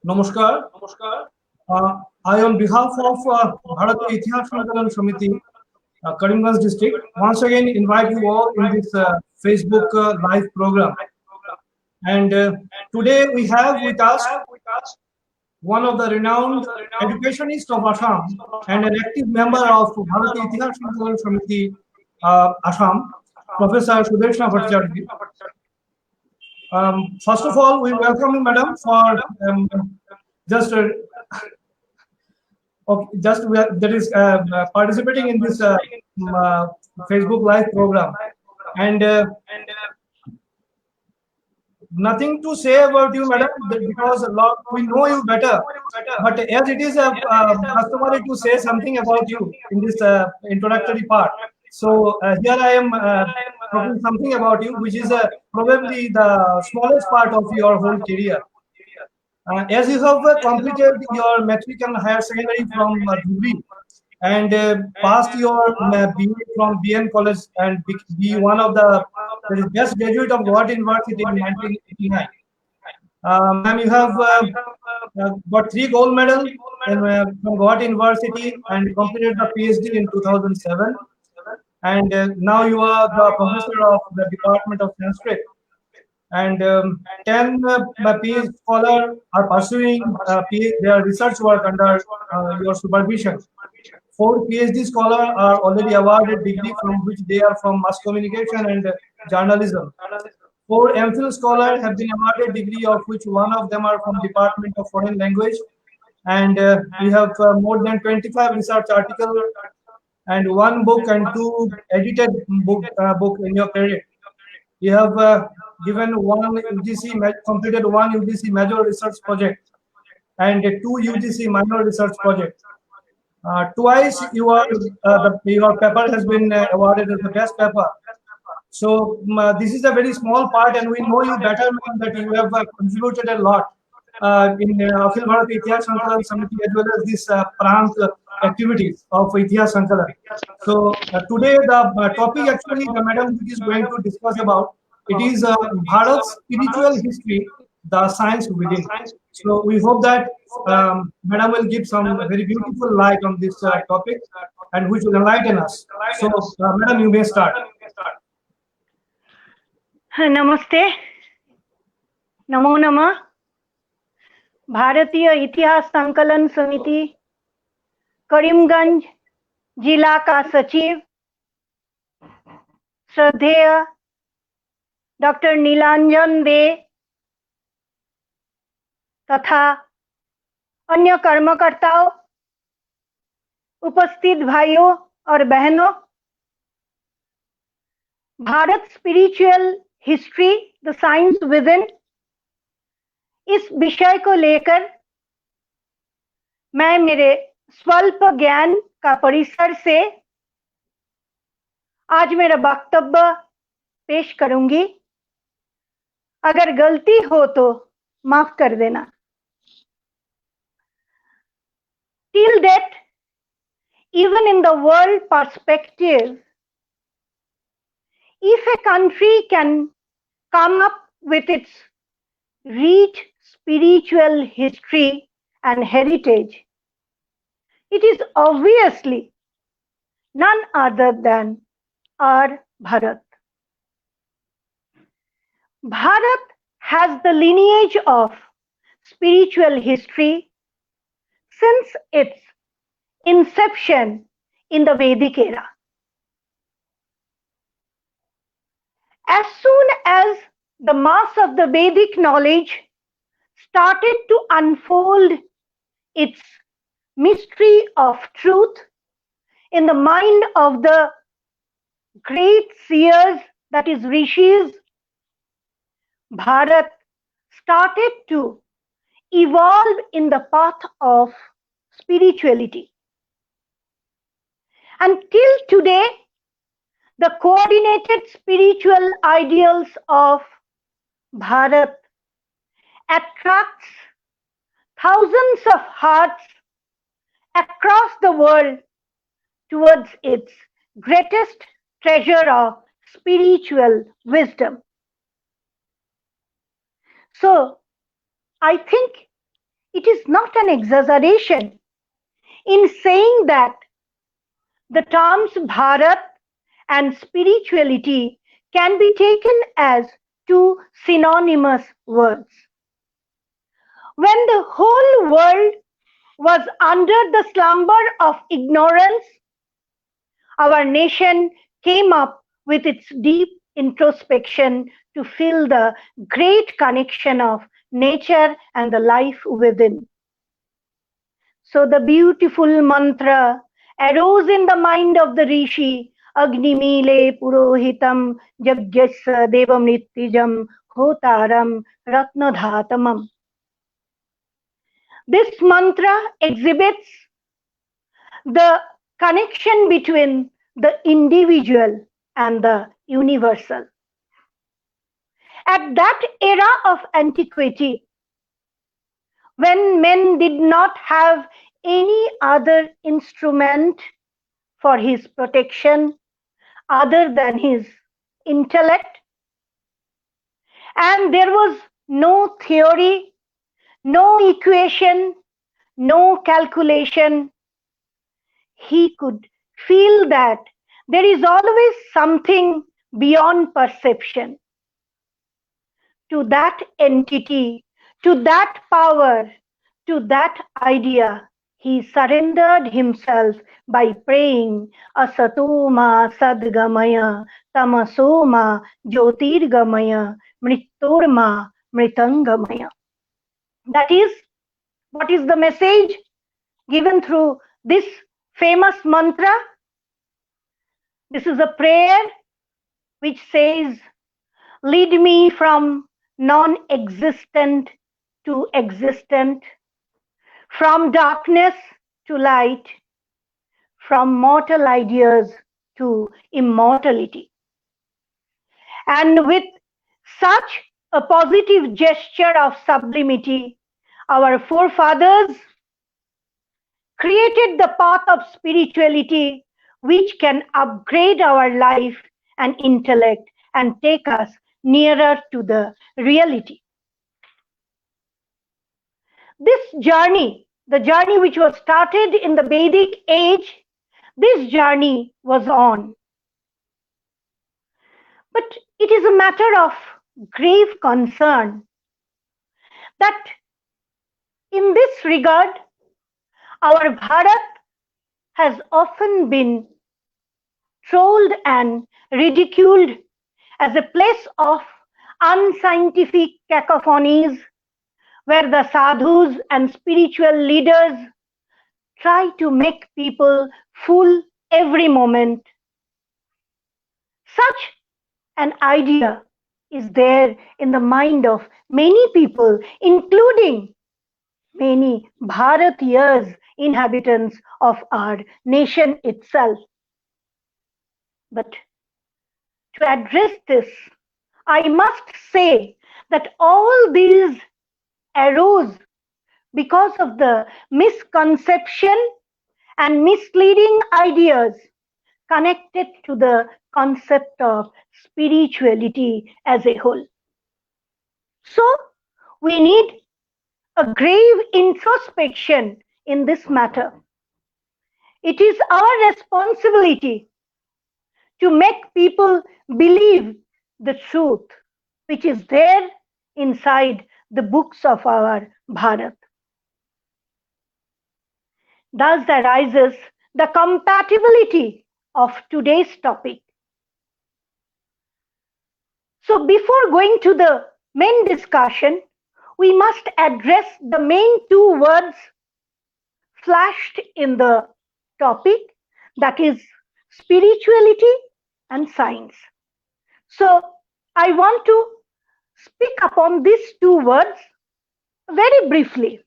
Namaskar. I, on behalf of Bharatiya Itihas Sankalan Samiti, Karimganj district, once again invite you all in this Facebook live program. And today we have with us one of the renowned educationists of Assam and an active member of Bharatiya Itihas Sankalan Samiti, Assam, Professor Sudeshna Bhattacharjya. First of all, we welcome you, madam, for participating in this Facebook live program. And nothing to say about you, madam, because we know you better. But as it is customary to say something about you in this introductory part, so here I am talking something about you, which is probably the smallest part of your whole career. As you have completed your matric and higher secondary from Dhubri and passed your BA from BN College and be one of the best graduate of Gauhati University in 1989. Ma'am, you have got 3 gold medals from Gauhati University and completed the PhD in 2007. And now you are the professor of the Department of Sanskrit. And 10 PhD scholars are pursuing their research work under your supervision. 4 PhD scholars are already awarded degree from which they are from mass communication and journalism. 4 MPhil scholars have been awarded degree, of which one of them are from Department of Foreign Language. And you have more than 25 research articles and 1 book and 2 edited book in your career. You have completed 1 UGC major research project and 2 UGC minor research projects. Twice your paper has been awarded as the best paper. So this is a very small part, and we know you better, that you have contributed a lot in Akhil Bharatiya Itihas Sankalan Samiti as well as this Prant activities of Itihas Sankalan. So today the topic actually the madam is going to discuss about, it is Bharat's spiritual history, the science within. So we hope that madam will give some very beautiful light on this topic and which will enlighten us. So madam, you may start. Namaste. Namo Namah. भारतीय इतिहास संकलन समिति करीमगंज जिला का सचिव श्रद्धेय doctor Nilanjan दे तथा अन्य कर्मकर्ताओं, उपस्थित भाइयों और बहनों, Bharat spiritual history the science within, इस विषय को लेकर मैं मेरे स्वल्प ज्ञान का परिसर से आज मेरा वक्तव्य पेश करूंगी। अगर गलती हो तो माफ कर देना। Till that, even in the world perspective, if a country can come up with its rich spiritual history and heritage, it is obviously none other than our Bharat. Bharat has the lineage of spiritual history since its inception in the Vedic era. As soon as the mass of the Vedic knowledge started to unfold its mystery of truth in the mind of the great seers, that is rishis, Bharat started to evolve in the path of spirituality. Until today, the coordinated spiritual ideals of Bharat attracts thousands of hearts across the world towards its greatest treasure of spiritual wisdom. So, I think it is not an exaggeration in saying that the terms Bharat and spirituality can be taken as two synonymous words. When the whole world was under the slumber of ignorance, our nation came up with its deep introspection to feel the great connection of nature and the life within. So the beautiful mantra arose in the mind of the Rishi, Agnimile Purohitam Jagjasa Devam Nityajam Hotaram Ratnadhatamam. This mantra exhibits the connection between the individual and the universal. At that era of antiquity, when men did not have any other instrument for his protection other than his intellect, and there was no theory, no equation, no calculation, he could feel that there is always something beyond perception. To that entity, to that power, to that idea, he surrendered himself by praying Asatoma Sadgamaya Tamasoma Jyotirgamaya Mrittorma Mritangamaya. That is, what is the message given through this famous mantra? This is a prayer which says, lead me from non-existent to existent, from darkness to light, from mortal ideas to immortality. And with such a positive gesture of sublimity, our forefathers created the path of spirituality which can upgrade our life and intellect and take us nearer to the reality. This journey, the journey which was started in the Vedic age, this journey was on. But it is a matter of grave concern that in this regard, our Bharat has often been trolled and ridiculed as a place of unscientific cacophonies where the sadhus and spiritual leaders try to make people fool every moment. Such an idea is there in the mind of many people, including many Bharatiyas, inhabitants of our nation itself. But to address this, I must say that all these arose because of the misconception and misleading ideas connected to the concept of spirituality as a whole. So, we need a grave introspection in this matter. It is our responsibility to make people believe the truth which is there inside the books of our Bharat. Thus arises the compatibility of today's topic. So before going to the main discussion, we must address the main two words flashed in the topic, that is spirituality and science. So I want to speak upon these two words very briefly.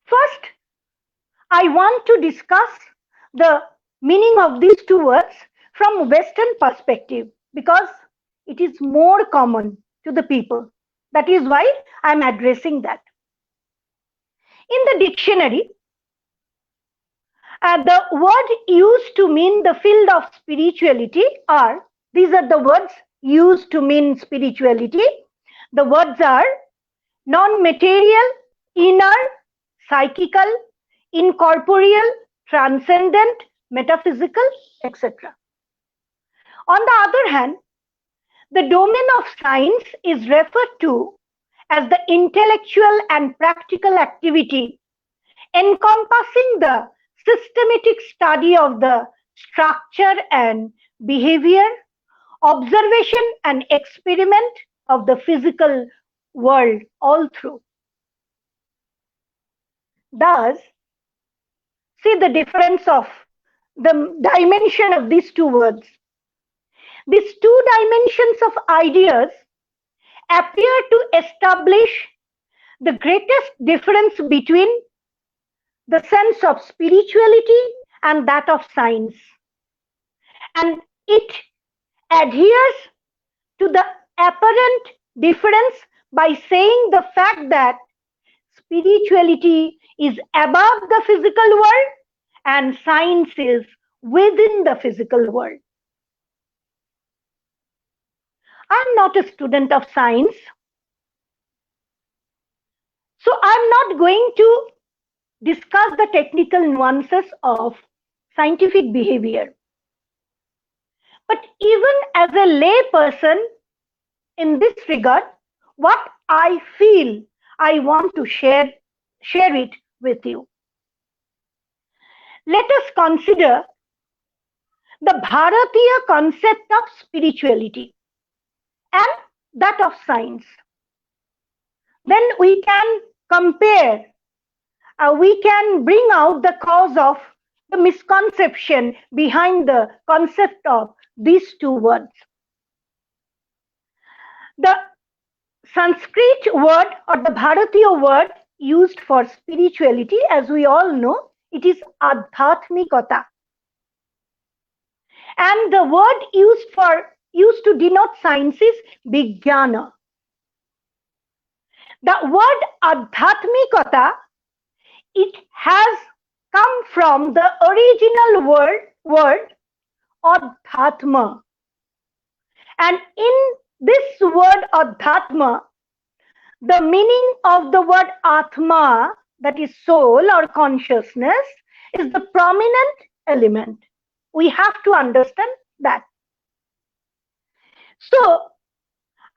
First, I want to discuss the meaning of these two words from Western perspective because it is more common to the people. That is why I am addressing that. In the dictionary, the word used to mean the field of spirituality are, these are the words used to mean spirituality. The words are non-material, inner, psychical, incorporeal, transcendent, metaphysical, etc. On the other hand, the domain of science is referred to as the intellectual and practical activity encompassing the systematic study of the structure and behavior, observation and experiment of the physical world all through. Thus, see the difference of the dimension of these two words. These two dimensions of ideas appear to establish the greatest difference between the sense of spirituality and that of science. And it adheres to the apparent difference by saying the fact that spirituality is above the physical world and science is within the physical world. I'm not a student of science, so I'm not going to discuss the technical nuances of scientific behavior. But even as a lay person in this regard, what I feel, I want to share it with you. Let us consider the Bharatiya concept of spirituality and that of science. Then we can compare, we can bring out the cause of the misconception behind the concept of these two words. The Sanskrit word or the Bharatiya word used for spirituality, as we all know, it is adhyatmikata. And the word used to denote science is Vijnana. The word adhyatmikata, it has come from the original word adhyatma. And in this word adhyatma, the meaning of the word atma, that is soul or consciousness, is the prominent element. We have to understand that. So,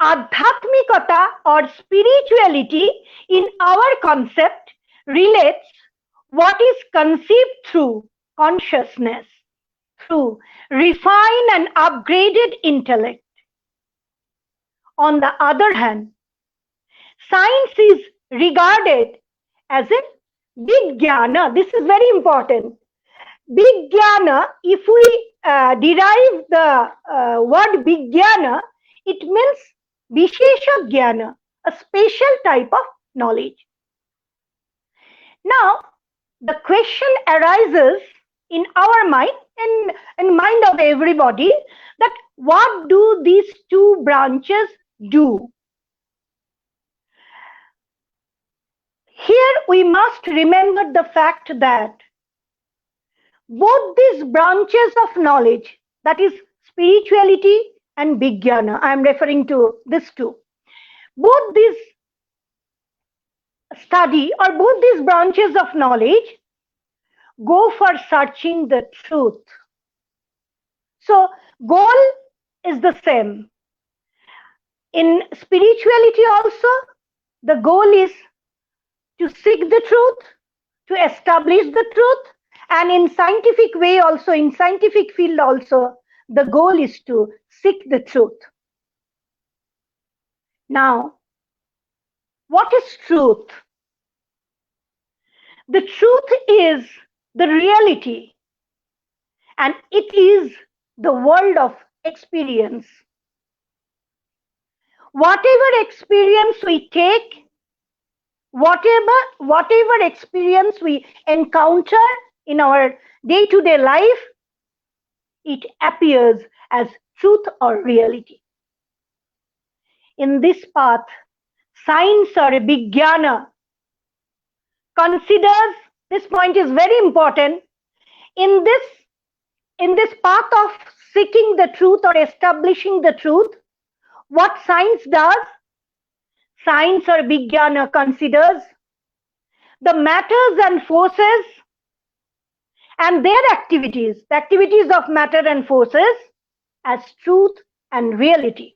adhyatmikata or spirituality in our concept relates what is conceived through consciousness, through refined and upgraded intellect. On the other hand, science is regarded as a Vijnana. This is very important. Vijnana, if we derive the word Vijnana, it means Vishesha Jnana, a special type of knowledge. Now, the question arises in our mind, in mind of everybody, that what do these two branches do? Here we must remember the fact that both these branches of knowledge, that is spirituality and Vijnana, I am referring to these two, both these study or both these branches of knowledge go for searching the truth. So goal is the same. In spirituality also, the goal is to seek the truth, to establish the truth, and in scientific way also, in scientific field also, the goal is to seek the truth. Now, what is truth? The truth is the reality, and it is the world of experience. Whatever experience we take, whatever experience we encounter in our day-to-day life, it appears as truth or reality. In this path, science or Vijnana considers, this point is very important, in this path of seeking the truth or establishing the truth, what science does, science or Vijnana considers the matters and forces and their activities, the activities of matter and forces, as truth and reality.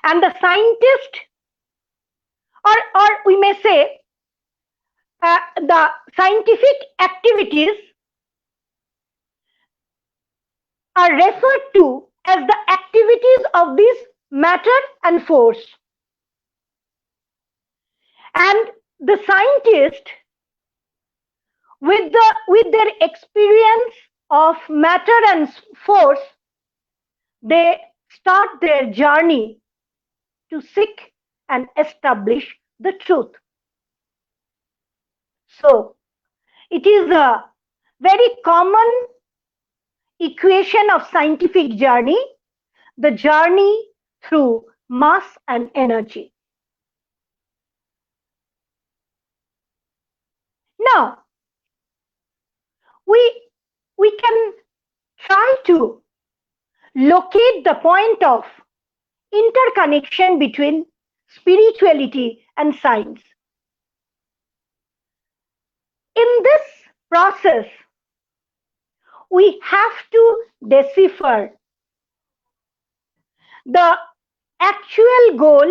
And the scientist, or we may say, the scientific activities are referred to as the activities of this matter and force. And the scientist, with their experience of matter and force, they start their journey to seek and establish the truth. So, it is a very common equation of scientific journey, the journey through mass and energy. Now, we can try to locate the point of interconnection between spirituality and science. In this process, we have to decipher the actual goal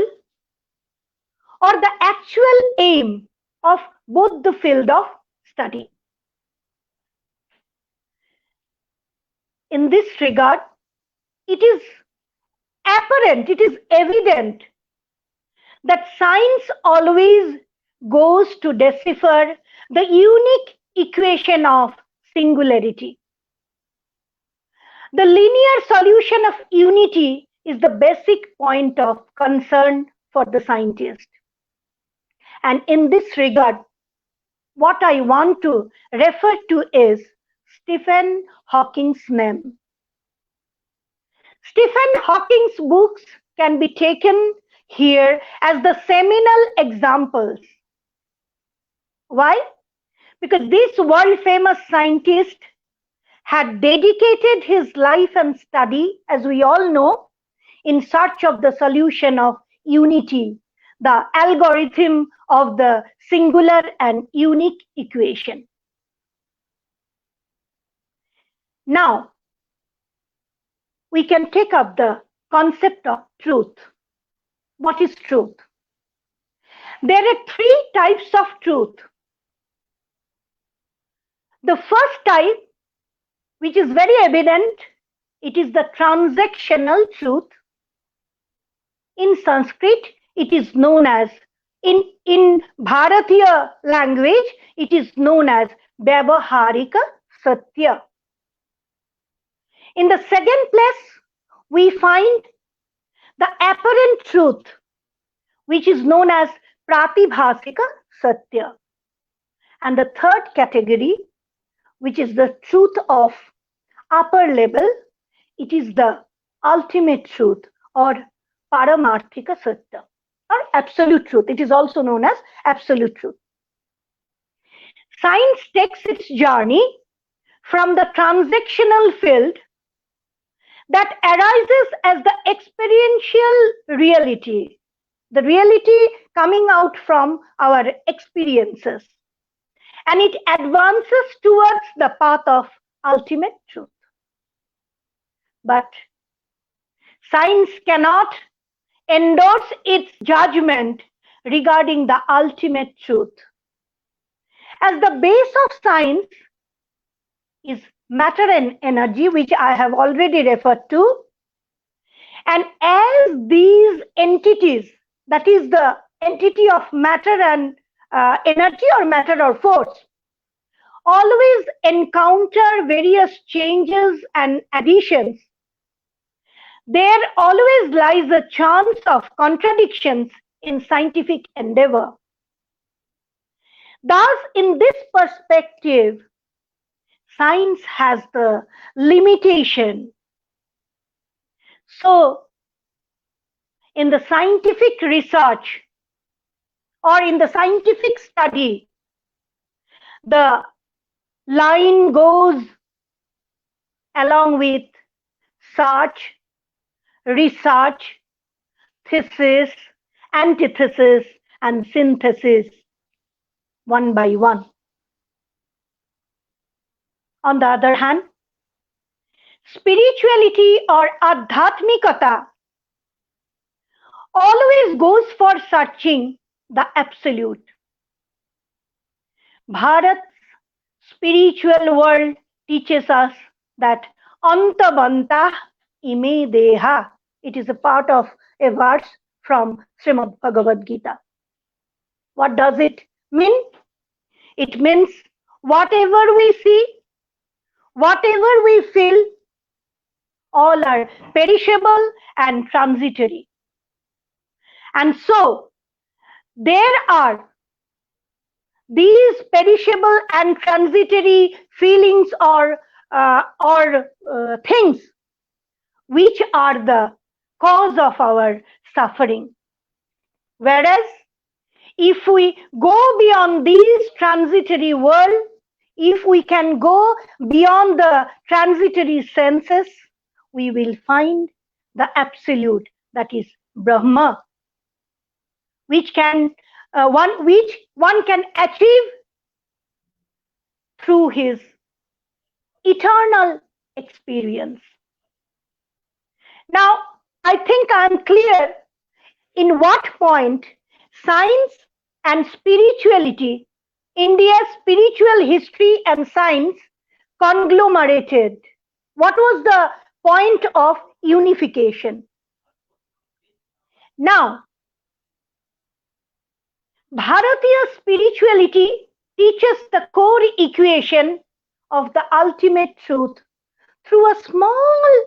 or the actual aim of both the field of study. In this regard, it is apparent, it is evident that science always goes to decipher the unique equation of singularity. The linear solution of unity is the basic point of concern for the scientist. And in this regard, what I want to refer to is Stephen Hawking's name. Stephen Hawking's books can be taken here as the seminal examples. Why? Because this world-famous scientist had dedicated his life and study, as we all know, in search of the solution of unity, the algorithm of the singular and unique equation. Now, we can take up the concept of truth. What is truth? There are three types of truth. The first type, which is very evident, it is the transactional truth. In Sanskrit, it is known as, in Bharatiya language, it is known as Vyavaharika Satya. In the second place, we find the apparent truth, which is known as Pratibhasika Satya. And the third category, which is the truth of upper level, it is the ultimate truth or Paramarthika Satya or absolute truth. It is also known as absolute truth. Science takes its journey from the transactional field that arises as the experiential reality, the reality coming out from our experiences, and it advances towards the path of ultimate truth. But science cannot endorse its judgment regarding the ultimate truth, as the base of science is matter and energy, which I have already referred to. And as these entities, that is the entity of matter and energy or matter or force, always encounter various changes and additions, there always lies a chance of contradictions in scientific endeavor. Thus, in this perspective, science has the limitation. So, in the scientific research or in the scientific study, the line goes along with search, research, thesis, antithesis and synthesis one by one. On the other hand, spirituality or adhyatmikata always goes for searching the absolute. Bharat's spiritual world teaches us that antabanta ime deha. It is a part of a verse from Srimad Bhagavad Gita. What does it mean? It means whatever we see, whatever we feel, all are perishable and transitory. And so, there are these perishable and transitory feelings or things which are the cause of our suffering. Whereas, if we go beyond this transitory world, if we can go beyond the transitory senses, we will find the absolute, that is Brahma, which one can achieve through his eternal experience. Now, I think I am clear in what point science and spirituality, India's spiritual history and science conglomerated. What was the point of unification? Now, Bharatiya spirituality teaches the core equation of the ultimate truth through a small